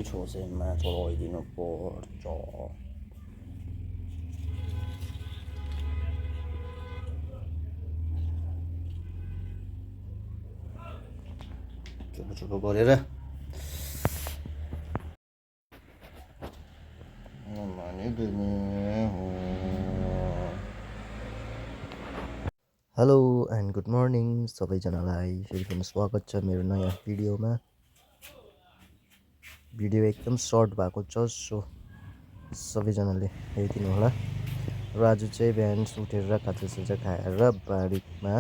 छोसेनमा चलाइदिनु पर्छ। चुप चुप गरेर हेलो एन्ड गुड मर्निङ सबैजनालाई फेरि पनि स्वागत छ मेरो नयाँ भिडियोमा। भिडियो एकदम सर्ट भएको छ, सो सबैजनाले हेरिदिनु होला। र आज चाहिँ बिहान उठेर खाजासाजा खाएर बारीमा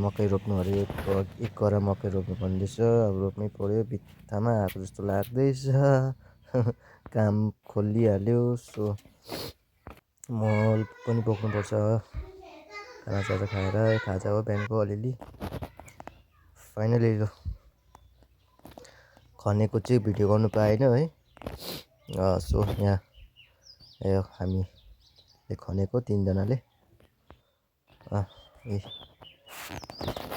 मकै रोप्नु अरे, एक गरा मकै रोप्नु पर्दैछ। अब रोप्नै पर्यो, बित्थामा आएको जस्तो लाग्दैछ। काम खोलिहाल्यो, सो मल पनि बोक्नुपर्छ। खाजासाजा खाएर खाजा हो बिहानको अलिअलि फाइनली लु खनेको चाहिँ भिडियो गर्नु पाएन है। सो यहाँ यो हामीले खनेको तिनजनाले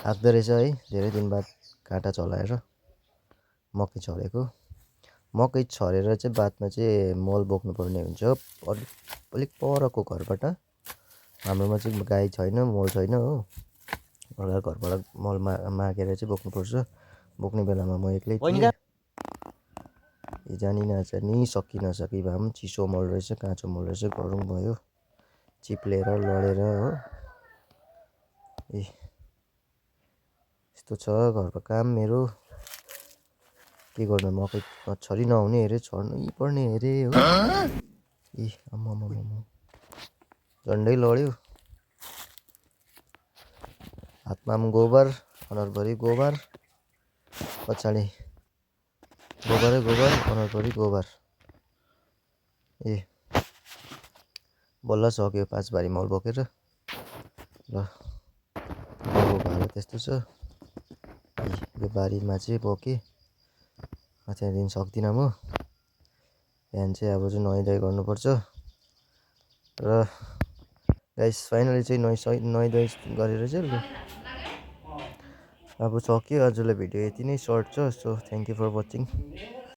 आँक्दो रहेछ है। धेरै दिन बाद काँटा चलाएर मकै छरेको। मकै छरेर चाहिँ बादमा चाहिँ मल बोक्नु पर्ने हुन्छ अलिक परको घरबाट। हाम्रोमा चाहिँ गाई छैन, मल छैन हो। घरबाट मल मागेर चाहिँ बोक्नुपर्छ। बोक्ने बेलामा म एक्लै थिएँ। जानी नजानी सकि नसकी भए पनि चिसो मल रहेछ, काँचो मल रहेछ, गरौँ भयो चिप्लेर लडेर हो। यस्तो छ घरको काम मेरो। के गर्नु, मकै छरि नहुने हेरे, छर्नै पर्ने हेरे हो। आम्मामा झन्डै लड्यो। हातमा पनि गोबर, अनुहारभरि गोबर, पछाडि गोबरै गोबर, अनुहारभरि गोबर। बल्ल सक्यो 5 भारी मल बोकेर। ल गाउँको हालत त्यस्तो छ। यो बारीमा चाहिँ बोकेँ, त्यहाँदेखि सक्दिनँ म। बिहान चाहिँ अब चाहिँ नुहाइधुवाइ गर्नुपर्छ। र गाइस फाइनली चाहिँ नुहाइधुवाइ गरेर चाहिँ ल अब सक्यो। आजलाई भिडियो यति नै सर्ट छ। So thank you for watching.